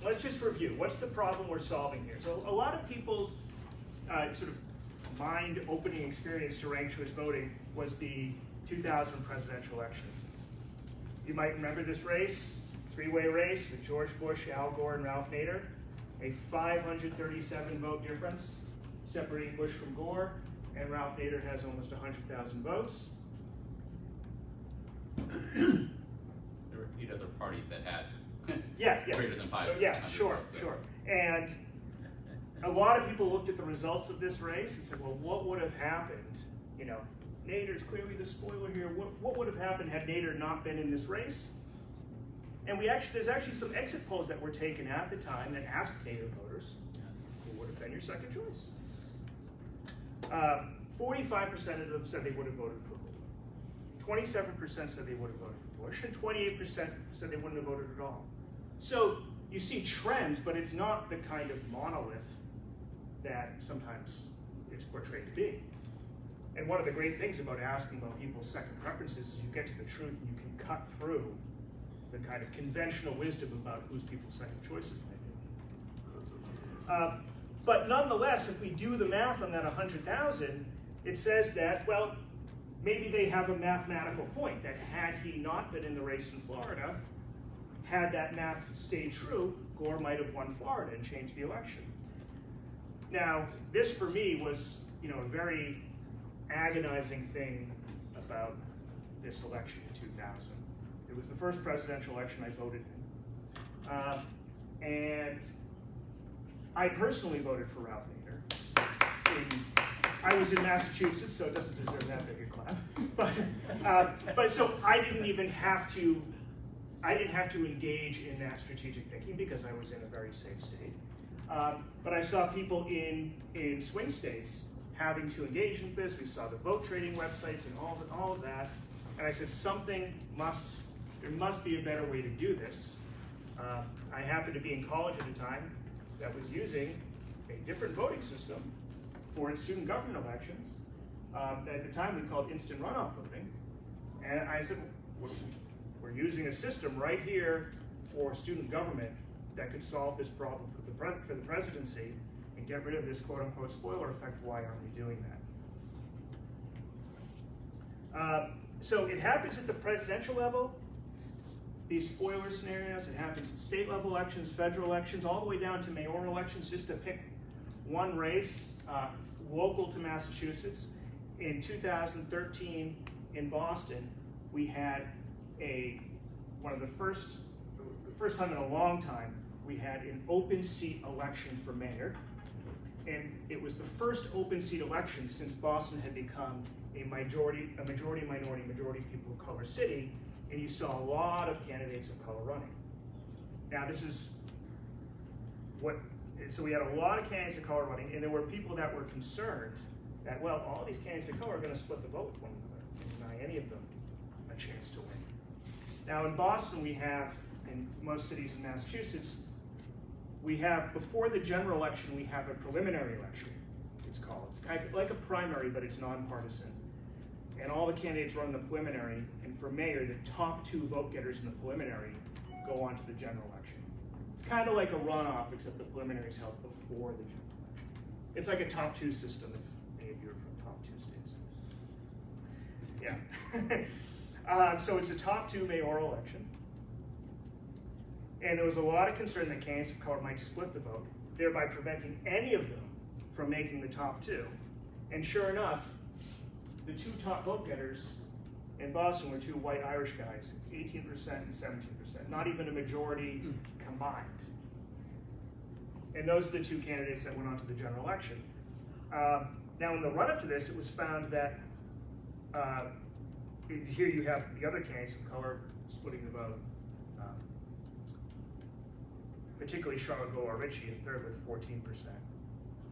let's just review. What's the problem we're solving here? So a lot of people's sort of mind-opening experience to ranked choice voting was the 2000 presidential election. You might remember this race, three-way race with George Bush, Al Gore, and Ralph Nader. A 537 vote difference separating Bush from Gore, and Ralph Nader has almost 100,000 votes. There were 8 other parties that had greater than 500. Yeah, sure. And a lot of people looked at the results of this race and said, well, what would have happened? You know, Nader's clearly the spoiler here. What would have happened had Nader not been in this race? And there's actually some exit polls that were taken at the time that asked Nader voters, who would have been your second choice? 45% of them said they would have voted for Gore. 27% said they would have voted for Bush, and 28% said they wouldn't have voted at all. So you see trends, but it's not the kind of monolith that sometimes it's portrayed to be. And one of the great things about asking about people's second preferences is you get to the truth and you can cut through the kind of conventional wisdom about whose people's second choices might be. But nonetheless, if we do the math on that 100,000, it says that, well, maybe they have a mathematical point, that had he not been in the race in Florida, had that math stayed true, Gore might have won Florida and changed the election. Now, this for me was, a very agonizing thing about this election in 2000. It was the first presidential election I voted in. And I personally voted for Ralph Nader. I was in Massachusetts, so it doesn't deserve that big a clap. But so I didn't have to engage in that strategic thinking because I was in a very safe state. But I saw people in swing states having to engage in this. We saw the vote trading websites and all of that. And I said, there must be a better way to do this. I happened to be in college at a time that was using a different voting system for its student government elections. At the time we called instant runoff voting. And I said, we're using a system right here for student government that could solve this problem for the presidency and get rid of this quote unquote spoiler effect. Why aren't we doing that? So it happens at the presidential level, these spoiler scenarios. It happens at state level elections, federal elections, all the way down to mayoral elections, just to pick one race, local to Massachusetts. In 2013 in Boston, we had one of the first time in a long time, we had an open seat election for mayor. And it was the first open seat election since Boston had become a majority people of color city, and you saw a lot of candidates of color running. Now so we had a lot of candidates of color running, and there were people that were concerned that, well, all these candidates of color are going to split the vote with one another and deny any of them a chance to win. Now in Boston, we have, in most cities in Massachusetts, before the general election, we have a preliminary election, it's called. It's kind of like a primary, but it's nonpartisan. And all the candidates run the preliminary, and for mayor, the top 2 vote getters in the preliminary go on to the general election. It's kind of like a runoff, except the preliminary is held before the general election. It's like a top 2 system, if any of you are from top 2 states. Yeah. So it's a top 2 mayoral election. And there was a lot of concern that candidates of color might split the vote, thereby preventing any of them from making the top 2. And sure enough, the 2 top vote getters in Boston were 2 white Irish guys, 18% and 17%, not even a majority combined. And those are the 2 candidates that went on to the general election. Now in the run-up to this, it was found that, here you have the other candidates of color splitting the vote. Particularly Charlotte Golar-Ritchie in third with 14%,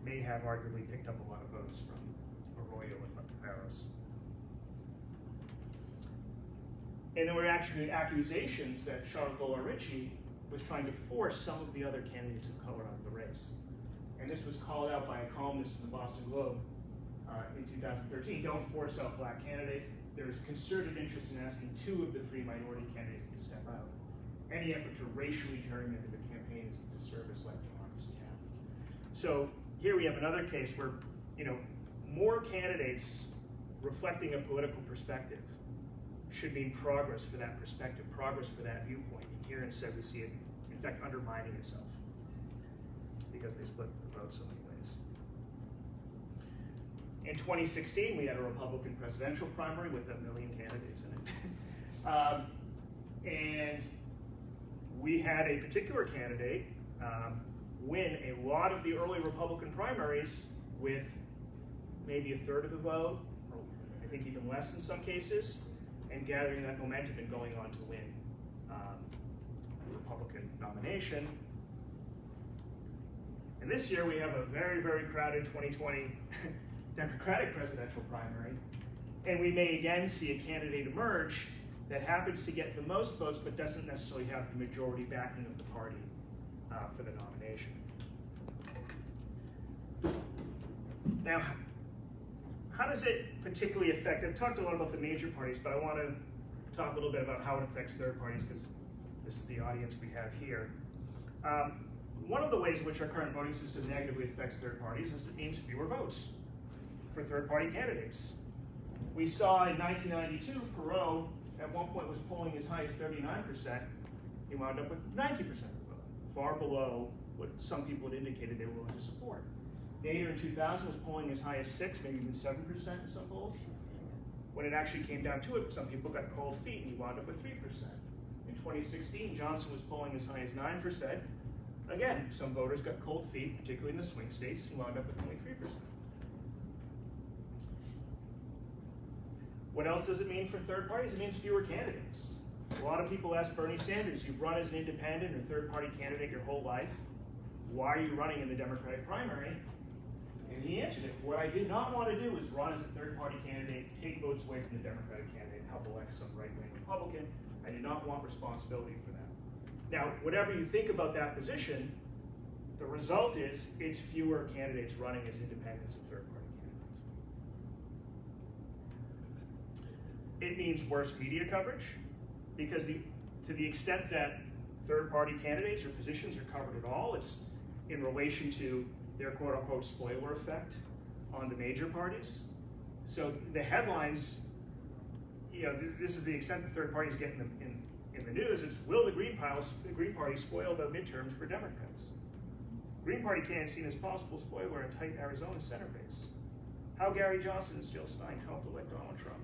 may have arguably picked up a lot of votes from Arroyo and Barros. And there were actually accusations that Charlotte Golar-Ritchie was trying to force some of the other candidates of color out of the race. And this was called out by a columnist in the Boston Globe in 2013. Don't force out black candidates. There's concerted interest in asking 2 of the 3 minority candidates to step out. Any effort to racially gerrymander the campaign is parties' disservice like democracy have. So here we have another case where, more candidates reflecting a political perspective should mean progress for that perspective, progress for that viewpoint. And here instead we see it, in fact, undermining itself because they split the vote so many ways. In 2016, we had a Republican presidential primary with 1 million candidates in it. And we had a particular candidate win a lot of the early Republican primaries with maybe a third of the vote, or I think even less in some cases, and gathering that momentum and going on to win the Republican nomination. And this year we have a very, very crowded 2020 Democratic presidential primary, and we may again see a candidate emerge that happens to get the most votes but doesn't necessarily have the majority backing of the party for the nomination. Now, how does it particularly affect, I've talked a lot about the major parties, but I want to talk a little bit about how it affects third parties because this is the audience we have here. One of the ways in which our current voting system negatively affects third parties is it means fewer votes for third party candidates. We saw in 1992, Perot at one point was polling as high as 39%. He wound up with 90% of the vote, far below what some people had indicated they were willing to support. Nader in 2000 was polling as high as 6, maybe even 7% in some polls. When it actually came down to it, some people got cold feet and he wound up with 3%. In 2016, Johnson was polling as high as 9%. Again, some voters got cold feet, particularly in the swing states, and wound up with only 3%. What else does it mean for third parties? It means fewer candidates. A lot of people ask Bernie Sanders, you've run as an independent or third party candidate your whole life. Why are you running in the Democratic primary? And he answered it. What I did not want to do is run as a third party candidate, take votes away from the Democratic candidate, and help elect some right-wing Republican. I did not want responsibility for that. Now, whatever you think about that position, the result is it's fewer candidates running as independents and third party candidates. It means worse media coverage because to the extent that third party candidates or positions are covered at all, it's in relation to their quote unquote spoiler effect on the major parties. So the headlines, this is the extent the third parties get in the news. It's will the Green Party spoil the midterms for Democrats? Green Party can't seen as possible spoiler in tight Arizona Senate race. How Gary Johnson and Jill Stein helped elect Donald Trump.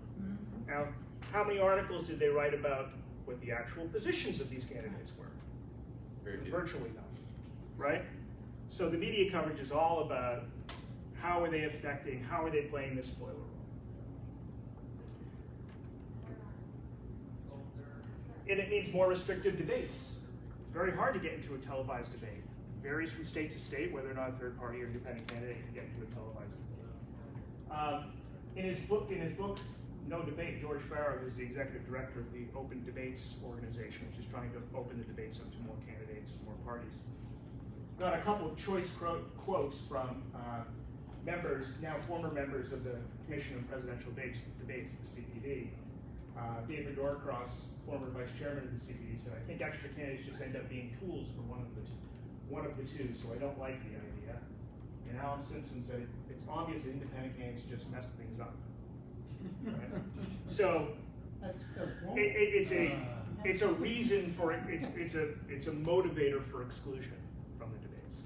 Now, how many articles did they write about what the actual positions of these candidates were? Virtually none, right? So the media coverage is all about how are they affecting, how are they playing this spoiler role. And it means more restrictive debates. It's very hard to get into a televised debate. It varies from state to state whether or not a third party or independent candidate can get into a televised debate. In his book, No Debate, George Farrar, who's the executive director of the Open Debates organization, which is trying to open the debates up to more candidates and more parties, got a couple of choice quotes from members, now former members of the Commission on Presidential Debates, the CPD. David Norcross, former vice chairman of the CPD, said, "I think extra candidates just end up being tools for one of the two, so I don't like the idea." And Alan Simpson said, "It's obvious that independent candidates just mess things up." Right? So it's a reason for it. It's a motivator for exclusion from the debates.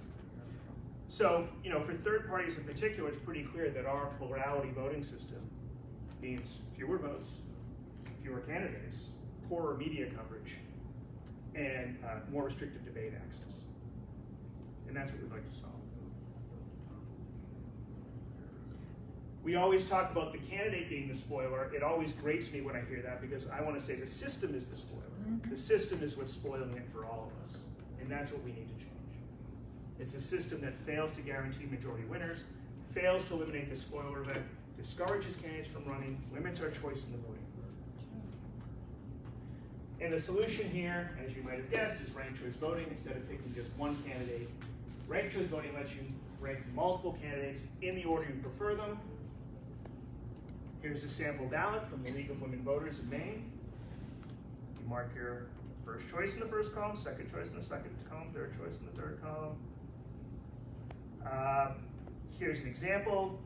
So for third parties in particular, it's pretty clear that our plurality voting system means fewer votes, fewer candidates, poorer media coverage, and more restrictive debate access. And that's what we'd like to solve. We always talk about the candidate being the spoiler. It always grates me when I hear that because I want to say the system is the spoiler. The system is what's spoiling it for all of us. And that's what we need to change. It's a system that fails to guarantee majority winners, fails to eliminate the spoiler event, discourages candidates from running, limits our choice in the voting. And the solution here, as you might have guessed, is ranked choice voting instead of picking just one candidate. Ranked choice voting lets you rank multiple candidates in the order you prefer them. Here's a sample ballot from the League of Women Voters in Maine. You mark your First choice in the first column, second choice in the second column, third choice in the third column. Here's an example.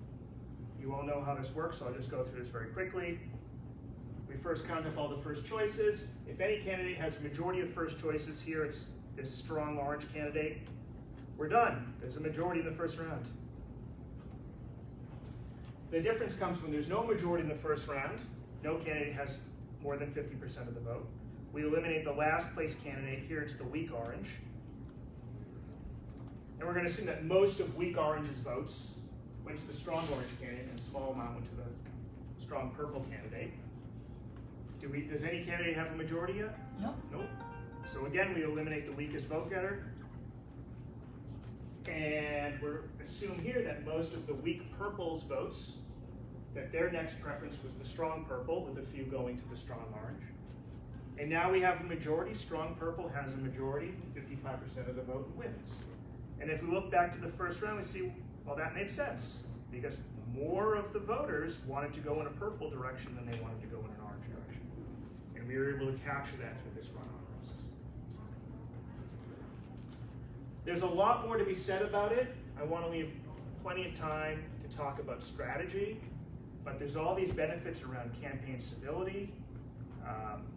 You all know how this works, so I'll just go through this very quickly. We first count up all the first choices. If any candidate has a majority of first choices, here it's this strong orange candidate. We're done. There's a majority in the first round. The difference comes when there's no majority in the first round. No candidate has more than 50% of the vote. We eliminate the last place candidate. Here it's the weak orange. And we're going to assume that most of weak orange's votes went to the strong orange candidate and a small amount went to the strong purple candidate. Does any candidate have a majority yet? Nope. Nope. So again, we eliminate the weakest vote getter. And we're assume here that most of the weak purple's votes, that their next preference was the strong purple, with a few going to the strong orange. And now we have a majority. Strong purple has a majority, 55% of the vote, and wins. And if we look back to the first round, we see, well, that makes sense, because more of the voters wanted to go in a purple direction than they wanted to go in an orange direction. And we were able to capture that through this runoff process. There's a lot more to be said about it. I want to leave plenty of time to talk about strategy, but there's all these benefits around campaign civility,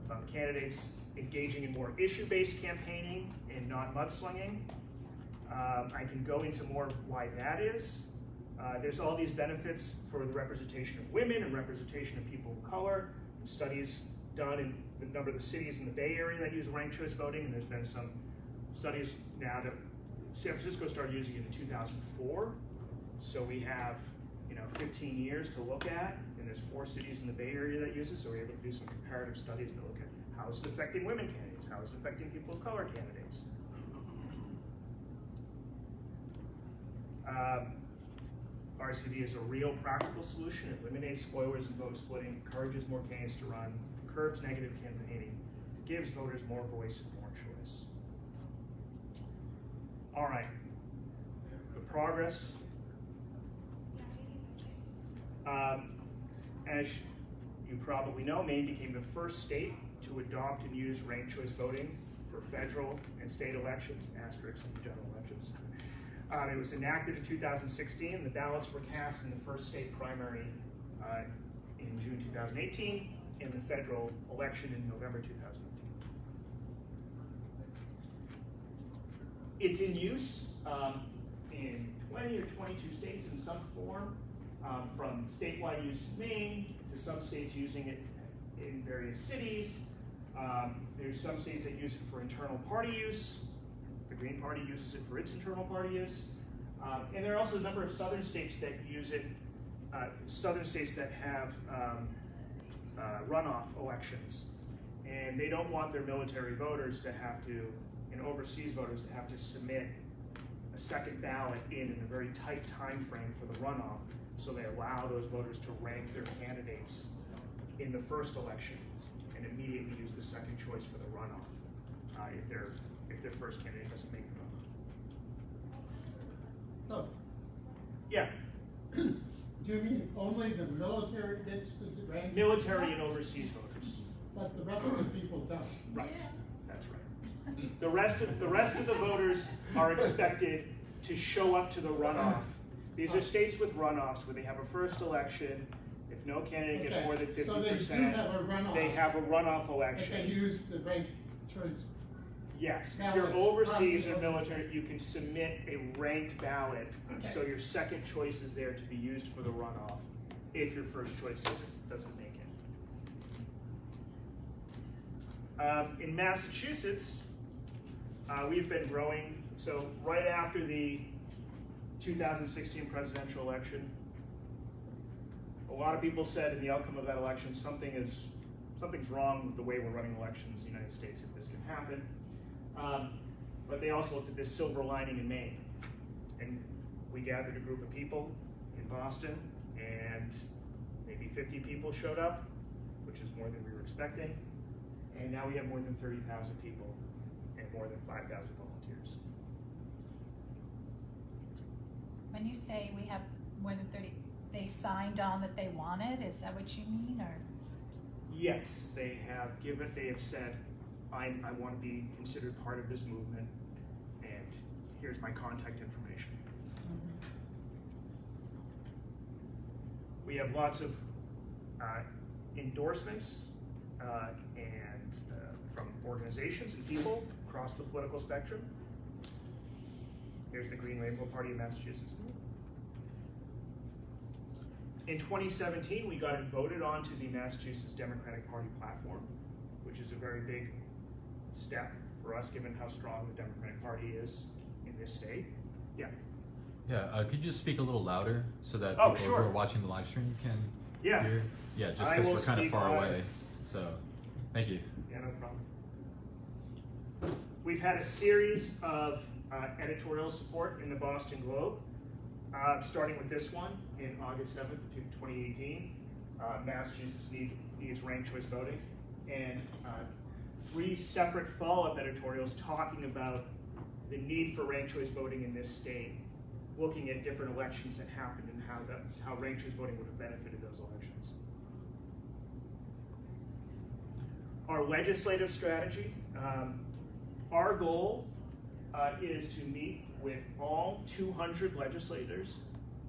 about candidates engaging in more issue-based campaigning and not mudslinging. I can go into more of why that is. There's all these benefits for the representation of women and representation of people of color. Studies done in a number of the cities in the Bay Area that use ranked choice voting, and there's been some studies now that San Francisco started using it in 2004. So we have 15 years to look at, and there's 4 cities in the Bay Area that use it, so we're able to do some comparative studies that look at how is it affecting women candidates, how is it affecting people of color candidates. RCV is a real practical solution. It eliminates spoilers and vote splitting, encourages more candidates to run, curbs negative campaigning, gives voters more voice and more choice. All right, the progress. As you probably know, Maine became the first state to adopt and use ranked choice voting for federal and state elections, asterisks and general elections. It was enacted in 2016. The ballots were cast in the first state primary in June 2018, and the federal election in November 2018. It's in use in 20 or 22 states in some form, from statewide use in Maine to some states using it in various cities. There's some states that use it for internal party use. The Green Party uses it for its internal party use. And there are also a number of southern states that use it, southern states that have runoff elections. And they don't want their military voters to have to, and overseas voters to have to submit a second ballot in a very tight time frame for the runoff. So they allow those voters to rank their candidates in the first election and immediately use the second choice for the runoff if their first candidate doesn't make the runoff. So, Yeah, do you mean only the military gets to rank? military and overseas voters. But the rest of the people don't? Right, that's right. The rest of the voters are expected to show up to the runoff. These are states with runoffs where they have a first election. If no candidate gets more than 50%, so they do have a runoff. they have a runoff election. But they use the ranked choice. Yes, if you're overseas or military, you can submit a ranked ballot, so your second choice is there to be used for the runoff if your first choice doesn't make it. In Massachusetts, we've been growing. So right after the 2016 presidential election, a lot of people said in the outcome of that election, something's wrong with the way we're running elections in the United States if this can happen. But they also looked at this silver lining in Maine. And we gathered a group of people in Boston, and maybe 50 people showed up, which is more than we were expecting. And now we have more than 30,000 people and more than 5,000 volunteers. When you say we have more than 30, they signed on that they wanted, is that what you mean, or? Yes, they have said I want to be considered part of this movement, and here's my contact information. We have lots of endorsements and from organizations and people across the political spectrum. Here's the Green Rainbow Party of Massachusetts. In 2017, we got it voted onto the Massachusetts Democratic Party platform, which is a very big step for us, given how strong the Democratic Party is in this state. Yeah. Yeah, could you just speak a little louder so that Oh, people sure. who are watching the live stream can Yeah. hear? Yeah, just I because will we're kind of speak far loud. away. So, thank you. Yeah, no problem. We've had a series of editorial support in the Boston Globe, starting with this one in August 7th, 2018. Massachusetts needs ranked choice voting, and 3 separate follow-up editorials talking about the need for ranked choice voting in this state, looking at different elections that happened and how ranked choice voting would have benefited those elections. Our legislative strategy, our goal is to meet with all 200 legislators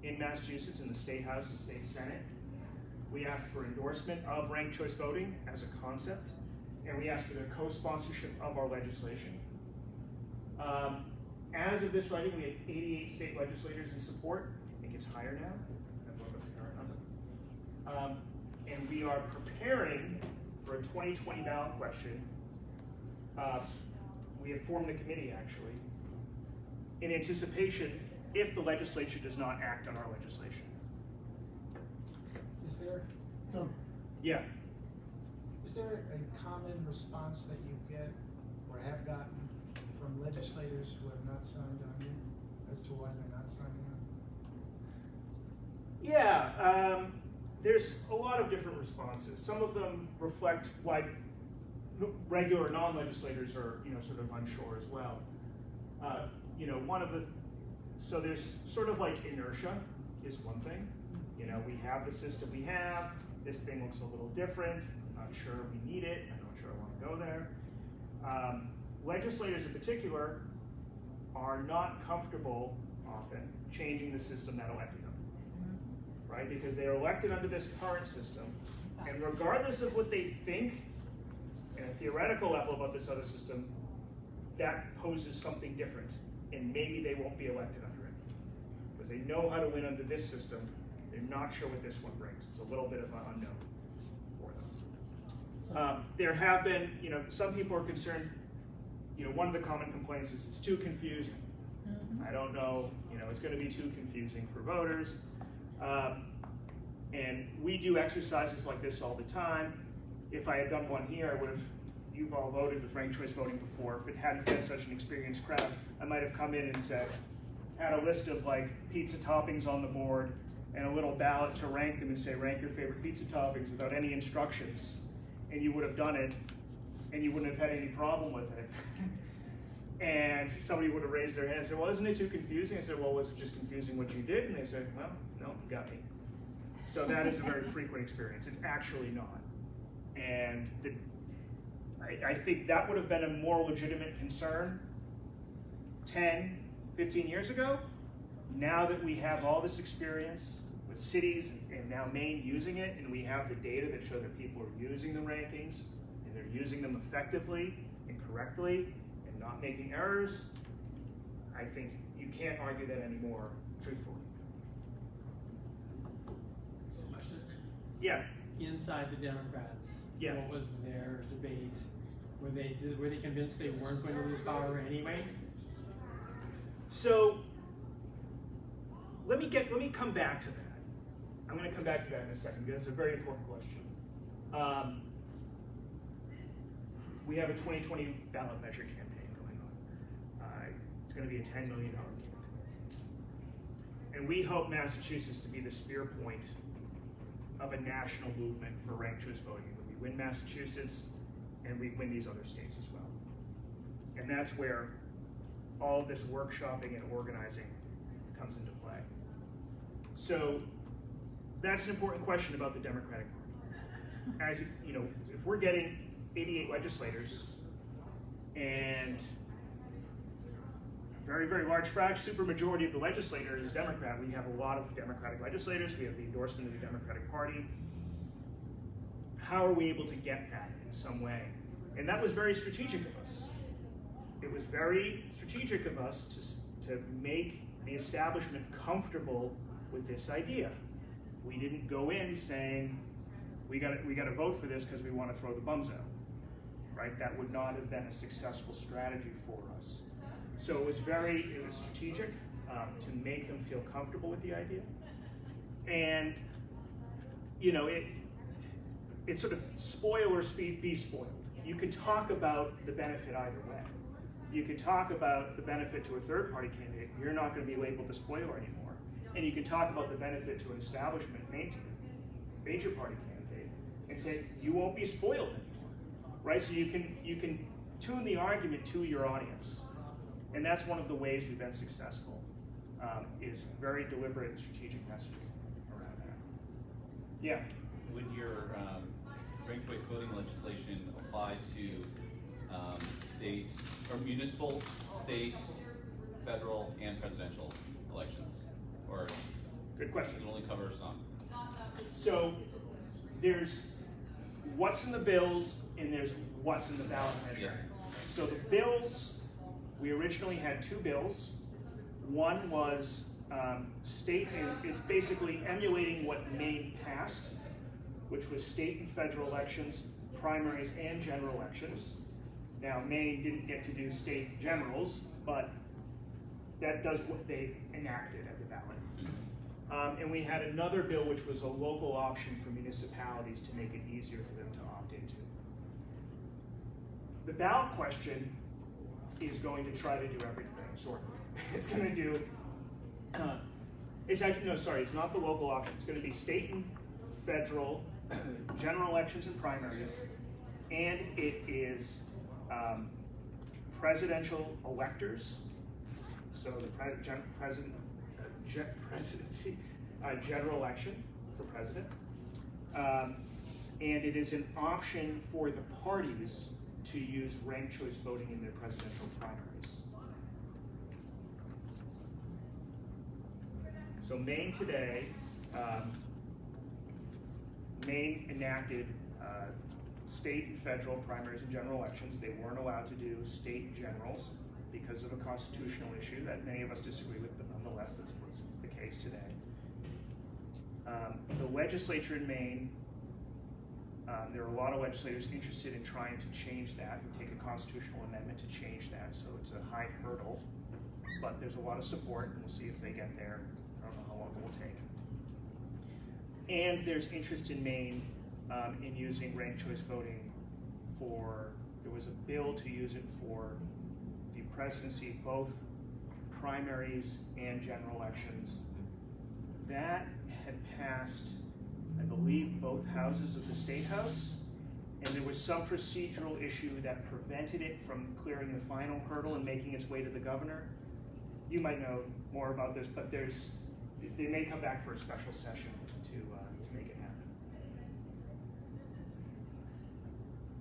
in Massachusetts in the State House and State Senate. We ask for endorsement of ranked choice voting as a concept, and we ask for their co-sponsorship of our legislation. As of this writing, we have 88 state legislators in support. I think it's higher now. I've looked up the current number. And we are preparing for a 2020 ballot question. We have formed the committee, actually, in anticipation if the legislature does not act on our legislation. Is there, Yeah. is there a common response that you get or have gotten from legislators who have not signed on you as to why they're not signing on? Yeah, there's a lot of different responses. Some of them reflect why regular non-legislators are, sort of unsure as well. So there's sort of like inertia is one thing. We have the system we have. This thing looks a little different. I'm not sure we need it. I'm not sure I want to go there. Legislators in particular are not comfortable often changing the system that elected them, right? Because they are elected under this current system, and regardless of what they think at a theoretical level about this other system, that poses something different, and maybe they won't be elected under it. Because they know how to win under this system, they're not sure what this one brings. It's a little bit of an unknown for them. There have been, some people are concerned, one of the common complaints is it's too confusing. I don't know, it's going to be too confusing for voters. And we do exercises like this all the time. If I had done one here, you've all voted with ranked choice voting before. If it hadn't been such an experienced crowd, I might have come in and had a list of like pizza toppings on the board and a little ballot to rank them and say, rank your favorite pizza toppings without any instructions. And you would have done it, and you wouldn't have had any problem with it. And somebody would have raised their hand and said, well, isn't it too confusing? I said, well, was it just confusing what you did? And they said, well, no, you got me. So that is a very frequent experience. It's actually not. And I think that would have been a more legitimate concern 10, 15 years ago. Now that we have all this experience with cities and now Maine using it, and we have the data that show that people are using the rankings, and they're using them effectively and correctly and not making errors, I think you can't argue that anymore truthfully. Yeah. Inside the Democrats, Yeah. what was their debate? Were they convinced they weren't going to lose power anyway? So let me come back to that. I'm going to come back to that in a second because it's a very important question. We have a 2020 ballot measure campaign going on. It's going to be a $10 million campaign. And we hope Massachusetts to be the spear point of a national movement for ranked choice voting. When we win Massachusetts, and we win these other states as well. And that's where all of this workshopping and organizing comes into play. So that's an important question about the Democratic Party. As if we're getting 88 legislators and a very, very large supermajority of the legislature is Democrat. We have a lot of Democratic legislators. We have the endorsement of the Democratic Party. How are we able to get that in some way? And that was very strategic of us. It was very strategic of us to make the establishment comfortable with this idea. We didn't go in saying, we got to vote for this because we want to throw the bums out, right? That would not have been a successful strategy for us. So it was strategic to make them feel comfortable with the idea. And, it's sort of spoil or be spoiled. You could talk about the benefit either way. You could talk about the benefit to a third-party candidate. You're not going to be labeled the spoiler anymore. And you could talk about the benefit to an establishment major party candidate and say, you won't be spoiled anymore, right? So you can tune the argument to your audience. And that's one of the ways we've been successful, is very deliberate and strategic messaging around that. Yeah? Would your ranked choice voting legislation apply to states, or municipal, state, federal, and presidential elections? Or good question. Does it only cover some? So there's what's in the bills and there's what's in the ballot measure. Yeah. So the bills, we originally had two bills. One was state, and it's basically emulating what Maine passed, which was state and federal elections, primaries, and general elections. Now, Maine didn't get to do state generals, but that does what they enacted at the ballot. And we had another bill which was a local option for municipalities to make it easier for them to opt into. The ballot question is going to try to do everything, sort of. It's going to do, it's not the local option. It's going to be state and federal, general elections and primaries, and it is presidential electors, so the presidency, general election for president, and it is an option for the parties to use ranked choice voting in their presidential primaries. So Maine today, Maine enacted state and federal primaries and general elections. They weren't allowed to do state generals because of a constitutional issue that many of us disagree with, but nonetheless, that's what's the case today. The legislature in Maine, there are a lot of legislators interested in trying to change that and take a constitutional amendment to change that, so it's a high hurdle, but there's a lot of support, and we'll see if they get there. I don't know how long it will take. And there's interest in Maine in using ranked choice voting there was a bill to use it for the presidency, both primaries and general elections. That had passed, I believe, both houses of the State House, and there was some procedural issue that prevented it from clearing the final hurdle and making its way to the governor. You might know more about this, but they may come back for a special session to make it happen.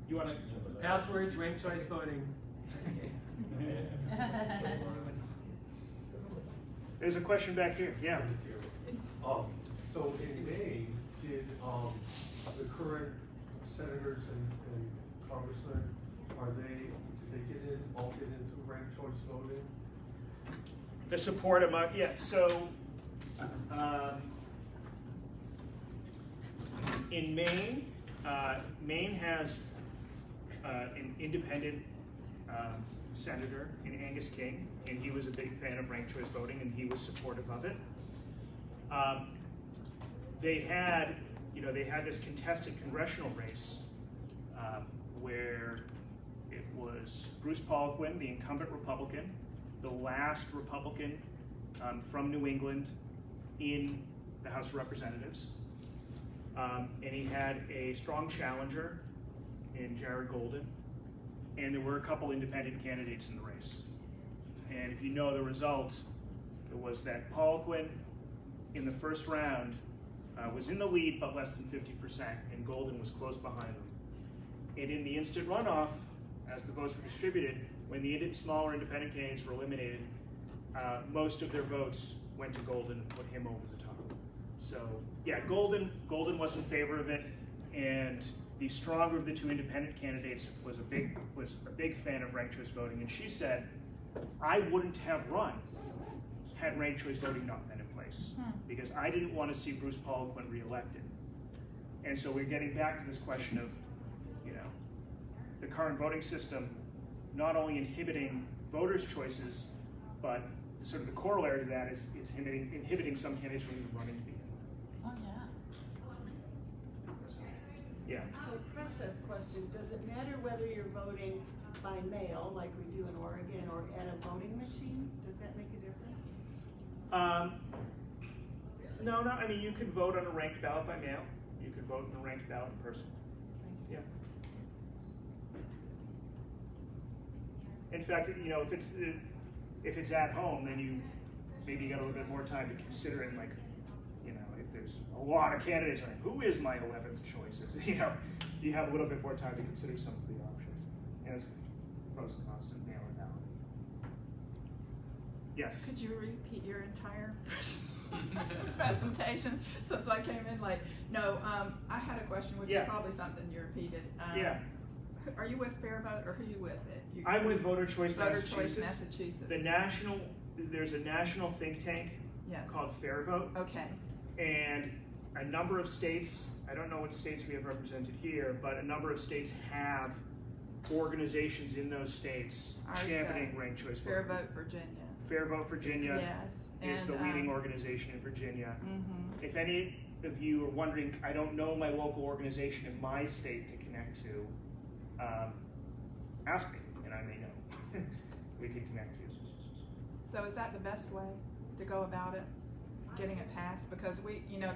You want to? Passwords, ranked choice voting. There's a question back here. Yeah. So in Maine, did the current senators and congressmen, did they all get into ranked choice voting? The support among, yeah, so in Maine, Maine has an independent senator in Angus King, and he was a big fan of ranked choice voting, and he was supportive of it. They had this contested congressional race where it was Bruce Poliquin, the incumbent Republican, the last Republican from New England in the House of Representatives. And he had a strong challenger in Jared Golden, and there were a couple independent candidates in the race. And if you know the result, it was that Poliquin in the first round was in the lead but less than 50%, and Golden was close behind him. And in the instant runoff, as the votes were distributed, when the smaller independent candidates were eliminated, most of their votes went to Golden and put him over the top. So yeah, Golden was in favor of it, and the stronger of the two independent candidates was a big fan of ranked choice voting, and she said, I wouldn't have run had ranked choice voting not been in place, because I didn't want to see Bruce Poliquin reelected. And so we're getting back to this question of, you know, the current voting system not only inhibiting voters' choices, but sort of the corollary to that is it's inhibiting some candidates from even running to begin with. Oh, yeah. Yeah. A process question, does it matter whether you're voting by mail, like we do in Oregon, or at a voting machine? Does that make a difference? No, I mean, you could vote on a ranked ballot by mail. You could vote on a ranked ballot in person. Yeah. In fact, you know, if it's at home, then maybe you got a little bit more time to consider it. Like, you know, if there's a lot of candidates, like, who is my 11th choice? You know, you have a little bit more time to consider some of the options, as opposed to constant mail or ballot. Yes. Could you repeat your entire presentation since I came in late? No, I had a question, which is probably something you repeated. Yeah. Are you with Fair Vote, or who are you with? I'm with Voter Choice Massachusetts. There's a national think tank called Fair Vote. Okay. And a number of states, I don't know what states we have represented here, but a number of states have organizations in those states championing ranked choice voting. Fair Vote Virginia. Fair Vote Virginia is the leading organization in Virginia. If any of you are wondering, I don't know my local organization in my state to connect to, ask me, and I may know. We can connect you. So is that the best way to go about it, getting it passed? Because we, you know,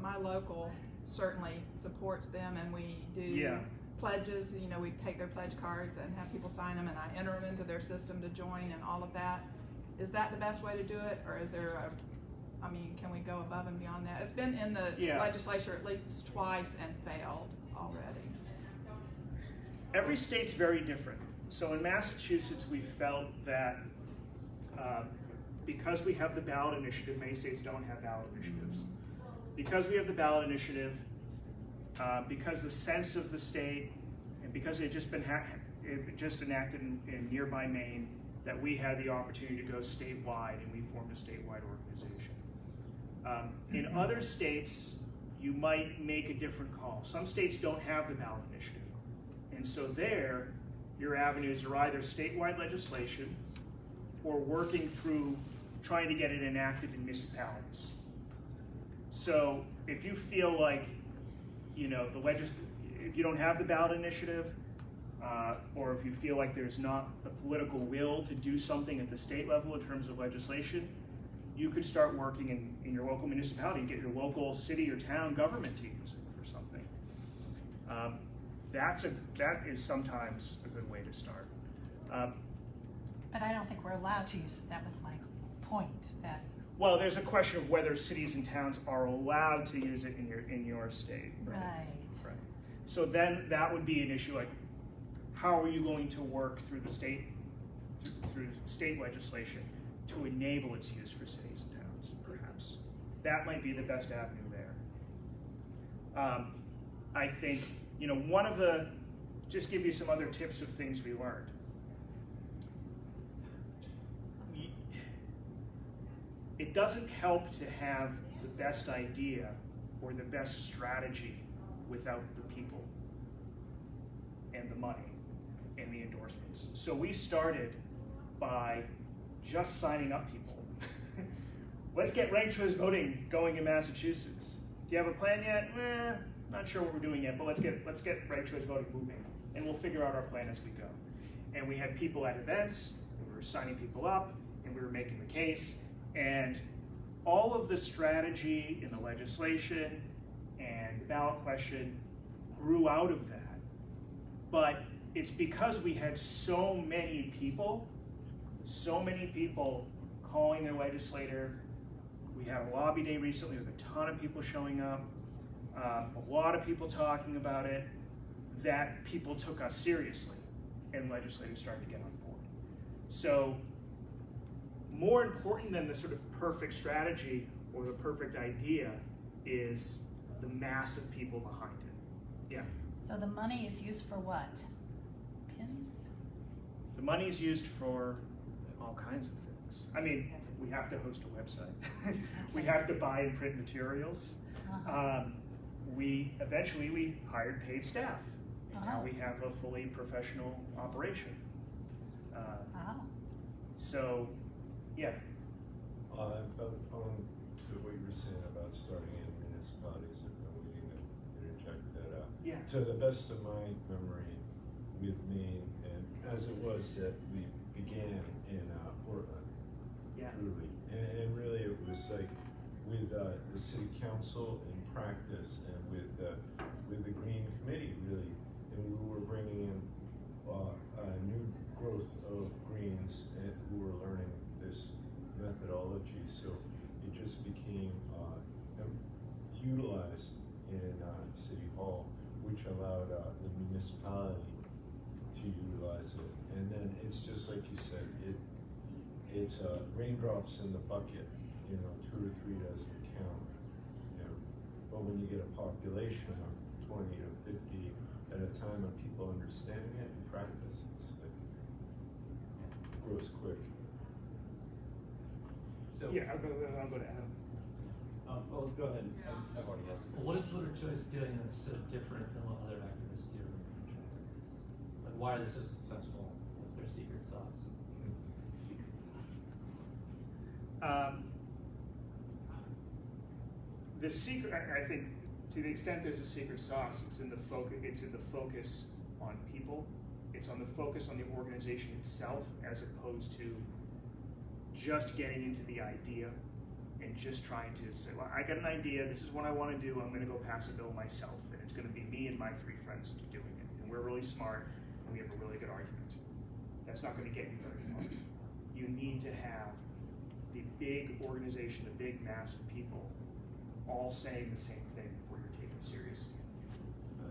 my local certainly supports them, and we do pledges. You know, we take their pledge cards and have people sign them, and I enter them into their system to join and all of that. Is that the best way to do it, or is there I mean, can we go above and beyond that? It's been in the legislature at least twice and failed already. Every state's very different. So in Massachusetts, we felt that because we have the ballot initiative, many states don't have ballot initiatives. Because we have the ballot initiative, because the sense of the state, and because it just enacted in nearby Maine, that we had the opportunity to go statewide, and we formed a statewide organization. In other states, you might make a different call. Some states don't have the ballot initiative. And so there, your avenues are either statewide legislation or working through trying to get it enacted in municipalities. So if you feel like, you know, if you don't have the ballot initiative, or if you feel like there's not the political will to do something at the state level in terms of legislation, you could start working in your local municipality and get your local city or town government to use it for something. That is sometimes a good way to start. But I don't think we're allowed to use it. That was my point. Well, there's a question of whether cities and towns are allowed to use it in your state. Right. So then that would be an issue, like, how are you going to work through the state, through state legislation to enable its use for cities and towns, perhaps? That might be the best avenue there. I think, you know, just give you some other tips of things we learned. It doesn't help to have the best idea or the best strategy without the people and the money and the endorsements. So we started by just signing up people. Let's get ranked choice voting going in Massachusetts. Do you have a plan yet? Not sure what we're doing yet, but let's get ranked choice voting moving, and we'll figure out our plan as we go. And we had people at events, and we were signing people up, and we were making the case, and all of the strategy in the legislation and the ballot question grew out of that. But it's because we had so many people calling their legislator. We had a lobby day recently with a ton of people showing up, a lot of people talking about it, that people took us seriously. and legislators started to get on board. So more important than the sort of perfect strategy or the perfect idea is the mass of people behind it. Yeah. So the money is used for what? Pins? The money is used for all kinds of things. I mean, we have to host a website. We have to buy and print materials. We eventually hired paid staff. And now we have a fully professional operation. So, yeah. On to what you were saying about starting in municipalities, if I'm waiting to interject that. Yeah. To the best of my memory, with Maine, and as it was that we began in Portland, Yeah. truly, and really it was like with the city council in practice, and with the Green Committee, really, and we were bringing in a new growth of Greens and who were learning this methodology, so it just became utilized in City Hall, which allowed the municipality to utilize it. And then it's just like you said, it's raindrops in the bucket, 2 or 3 doesn't count, but when you get a population of 20 to 50 at a time of people understanding it and practice, it's like, it grows quick. So Yeah, I'll go to Adam. Oh, go ahead. I've already asked. What is Literature Choice doing that's so different than what other activists do? Like, why are they so successful? What's their secret sauce? The secret, I think, to the extent there's a secret sauce, it's in the focus. It's in the focus on people. It's on the focus on the organization itself, as opposed to just getting into the idea and just trying to say, well, I got an idea. This is what I want to do. I'm going to go pass a bill myself, and it's going to be me and my 3 friends doing it. And we're really smart, and we have a really good argument. That's not going to get you very far. You need to have the big organization, the big mass of people, all saying the same thing before you're taken seriously.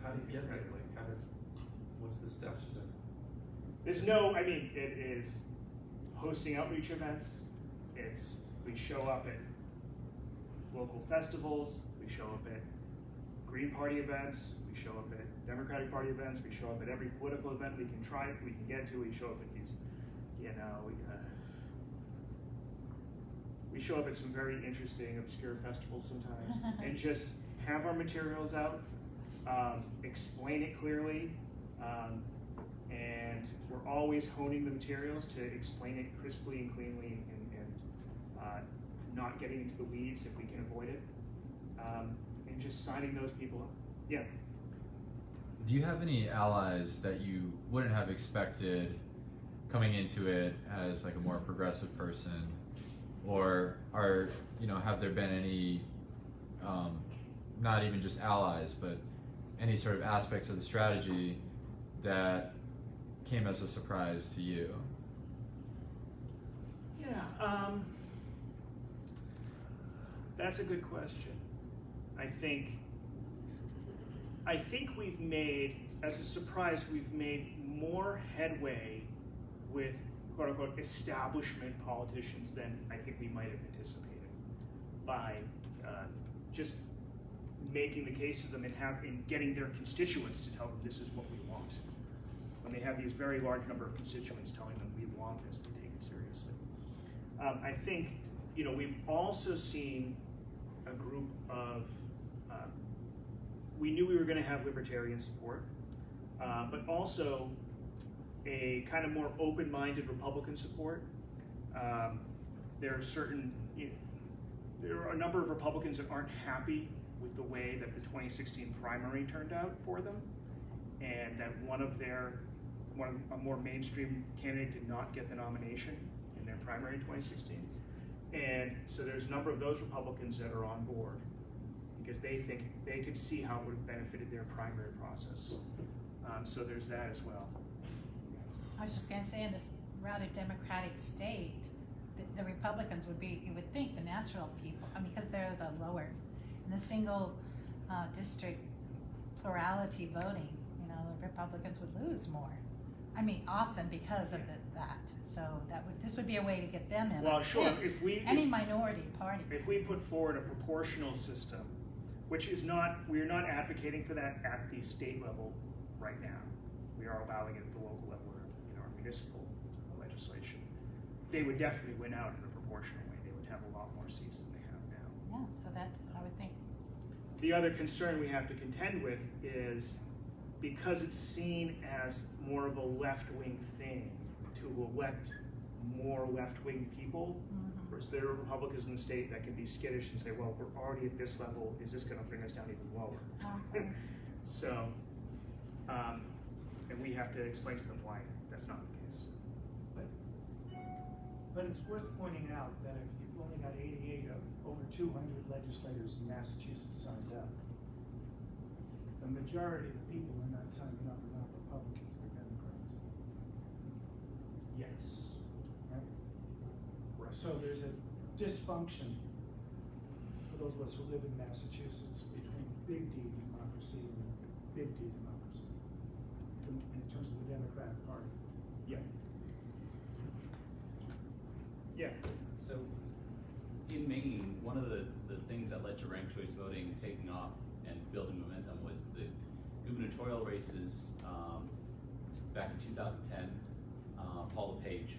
How do you get there? Like, what's the steps to? There's no, I mean, it is hosting outreach events. We show up at local festivals. We show up at Green Party events. We show up at Democratic Party events. We show up at every political event we can get to. We show up at these, we show up at some very interesting, obscure festivals sometimes, and just have our materials out, explain it clearly, and we're always honing the materials to explain it crisply and cleanly, and not getting into the weeds if we can avoid it, and just signing those people up. Yeah. Do you have any allies that you wouldn't have expected coming into it as like a more progressive person? Or have there been any, not even just allies, but any sort of aspects of the strategy that came as a surprise to you? Yeah, that's a good question. I think we've made, as a surprise, we've made more headway with quote-unquote establishment politicians than I think we might have anticipated by just making the case of them and getting their constituents to tell them this is what we want. When they have these very large number of constituents telling them we want this, they take it seriously. I think we've also seen a group of, we knew we were going to have libertarian support, but also a kind of more open-minded Republican support. There are a number of Republicans that aren't happy with the way that the 2016 primary turned out for them, and that a more mainstream candidate did not get the nomination in their primary in 2016. And so there's a number of those Republicans that are on board because they think they could see how it would have benefited their primary process. So there's that as well. I was just going to say, in this rather democratic state, the Republicans would be, you would think, the natural people, because they're the lower, in the single district plurality voting, the Republicans would lose more. I mean, often because of that. So this would be a way to get them in. Well, sure, Any minority party. If we put forward a proportional system, which is not, we're not advocating for that at the state level right now. We are allowing it at the local level in our municipal legislation. They would definitely win out in a proportional way. They would have a lot more seats than they have now. Yeah, so that's, I would think. The other concern we have to contend with is because it's seen as more of a left-wing thing to elect more left-wing people, whereas there are Republicans in the state that can be skittish and say, well, we're already at this level, is this going to bring us down even lower? So, and we have to explain to them why that's not the case. But it's worth pointing out that if you've only got 88 of over 200 legislators in Massachusetts signed up, the majority of the people are not signing up are not Republicans, they're Democrats. Yes. Right? So there's a dysfunction for those of us who live in Massachusetts between big D democracy and big D democracy in terms of the Democratic Party. Yeah. Yeah. So in Maine, one of the things that led to ranked choice voting taking off and building momentum was the gubernatorial races back in 2010, Paul LePage,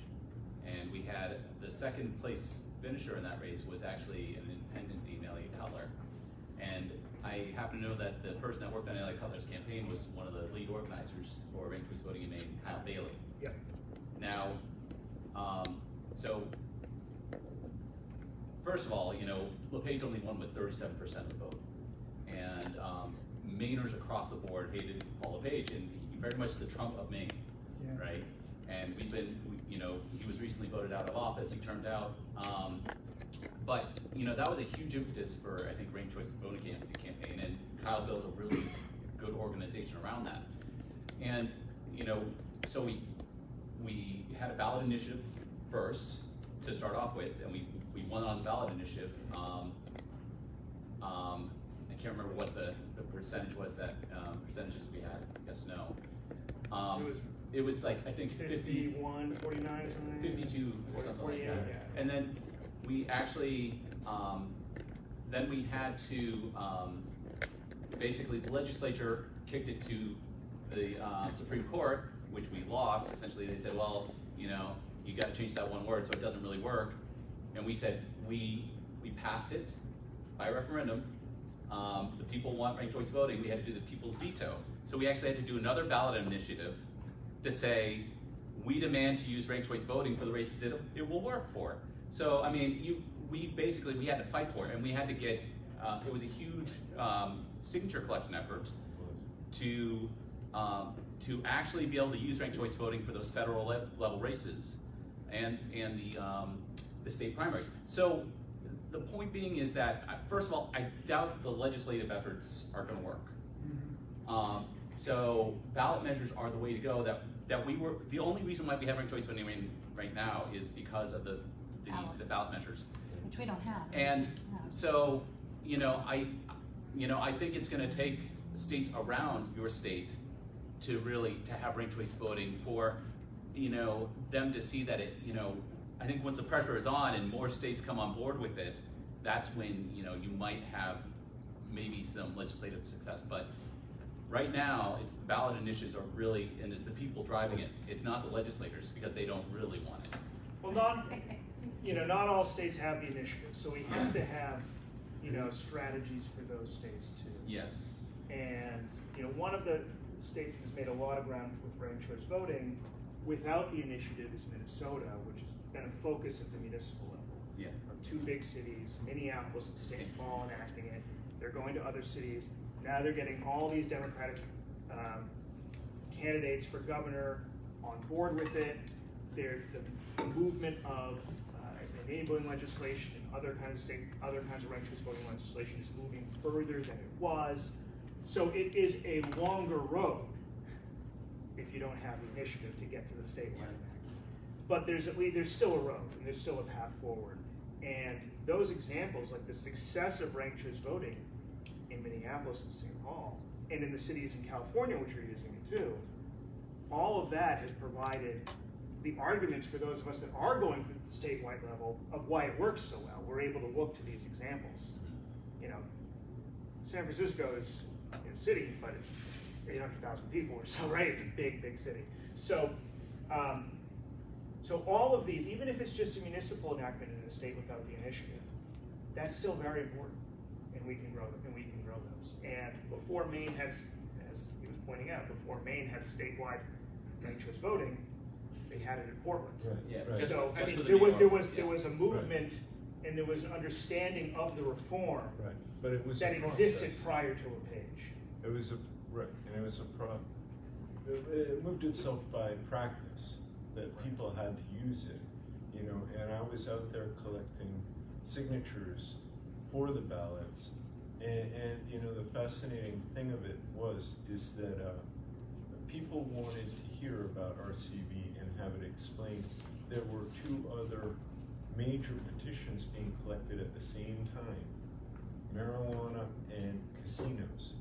and we had the second place finisher in that race was actually an independent named Elliot Cutler. And I happen to know that the person that worked on Elliot Cutler's campaign was one of the lead organizers for ranked choice voting in Maine, Kyle Bailey. Yep. Now, so first of all, you know, LePage only won with 37% of the vote. And Mainers across the board hated Paul LePage, and he very much the Trump of Maine, right? And you know, he was recently voted out of office, he turned out. But, you know, that was a huge impetus for, I think, ranked choice voting campaign, and Kyle built a really good organization around that. And, you know, so we had a ballot initiative first to start off with, and we won on the ballot initiative. I can't remember what the percentage was that percentages we had. Yes, no. It was like I think 51, 49 or something. 52 or something like that. Yeah. And then we actually then we had to basically the legislature kicked it to the Supreme Court, which we lost. Essentially, they said, well, you know, you got to change that one word so it doesn't really work. And we said we passed it by referendum. The people want ranked choice voting. We had to do the people's veto. So we actually had to do another ballot initiative to say we demand to use ranked choice voting for the races it will work for. So I mean, we had to fight for it, and we had to get. It was a huge signature collection effort to actually be able to use ranked choice voting for those federal level races and the state primaries. So the point being is that, first of all, I doubt the legislative efforts are going to work. So ballot measures are the way to go. That we were the only reason why we have ranked choice voting right now is because of the ballot measures, which we don't have. And so I think it's going to take states around your state to have ranked choice voting for them to see that it I think once the pressure is on and more states come on board with it, that's when you might have maybe some legislative success. But right now, it's the ballot initiatives are really, and it's the people driving it. It's not the legislators because they don't really want it. Well, not all states have the initiative, so we have to have strategies for those states too. Yes. And one of the states that's made a lot of ground with ranked choice voting without the initiative is Minnesota, which has been a focus at the municipal level. Yeah. Of two big cities, Minneapolis and St. Paul, enacting it. They're going to other cities. Now they're getting all these Democratic candidates for governor on board with it. The movement of enabling legislation and other kinds of ranked choice voting legislation is moving further than it was. So it is a longer road if you don't have the initiative to get to the state level. But there's still a road and there's still a path forward. And those examples, like the success of ranked choice voting in Minneapolis and St. Paul, and in the cities in California which are using it too, all of that has provided the arguments for those of us that are going for the statewide level of why it works so well. We're able to look to these examples. You know, San Francisco is a city, but it's 800,000 people or so, right? It's a big, big city. So, so all of these, even if it's just a municipal enactment in a state without the initiative, that's still very important, and we can grow them, and we can grow those. And before Maine has, as he was pointing out, before Maine had statewide ranked choice voting, they had it in Portland. Right, Yeah, right. just- So I just mean, for the there New was York, there was a movement, and there was an understanding of the reform Right, but it was that a existed process. prior to a page. It was a, right, and it was it moved itself by practice, that people had to use it, you know, and I was out there collecting signatures for the ballots, and you know, the fascinating thing of it is that people wanted to hear about RCV and have it explained. There were two other major petitions being collected at the same time, marijuana and casinos.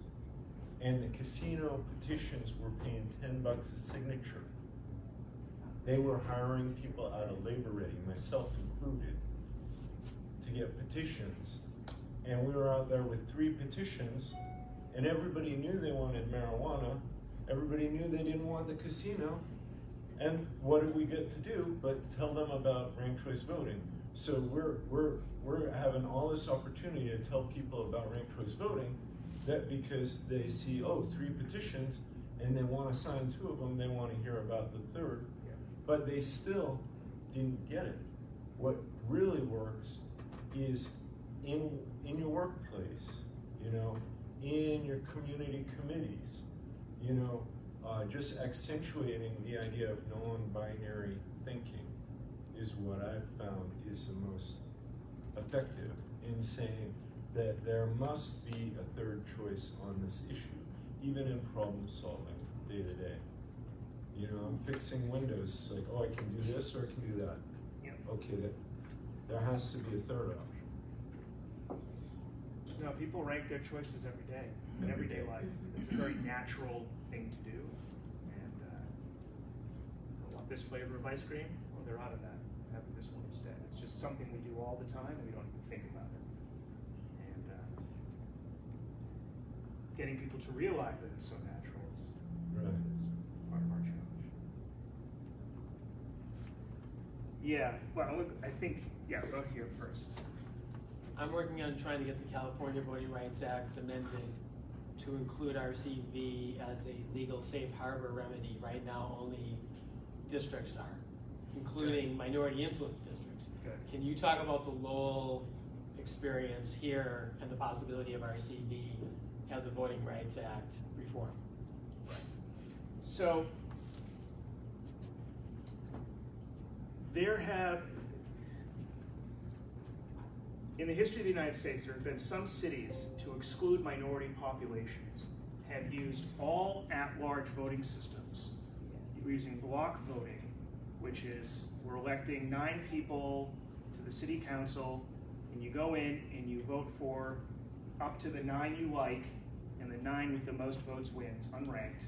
And the casino petitions were paying $10 a signature. They were hiring people out of Labor Ready, myself included, to get petitions. And we were out there with 3 petitions, and everybody knew they wanted marijuana. Everybody knew they didn't want the casino. And what did we get to do but tell them about ranked choice voting? So we're having all this opportunity to tell people about ranked choice voting, that because they see, oh, 3 petitions, and they want to sign 2 of them, they want to hear about the 3rd, but they still didn't get it. What really works is in your workplace, you know, in your community committees, you know, just accentuating the idea of non-binary thinking is what I've found is the most effective in saying that there must be a 3rd choice on this issue, even in problem solving day to day. You know, I'm fixing windows, it's like, oh, I can do this or I can do that. Yep. Okay, there has to be a 3rd option. No, people rank their choices every day, in everyday life. It's a very natural thing to do. And I want this flavor of ice cream, well, they're out of that. I'm having this one instead. It's just something we do all the time, and we don't even think about it. And getting people to realize that it's so natural is part of our challenge. Yeah, well, look, I think, yeah, go here first. I'm working on trying to get the California Voting Rights Act amended to include RCV as a legal safe harbor remedy. Right now, only districts are, including minority influence districts. Good. Can you talk about the Lowell experience here and the possibility of RCV as a Voting Rights Act reform? So, in the history of the United States, there have been some cities to exclude minority populations have used all at-large voting systems. We're using block voting, which is we're electing 9 people to the city council, and you go in and you vote for up to the 9 you like, and the 9 with the most votes wins, unranked.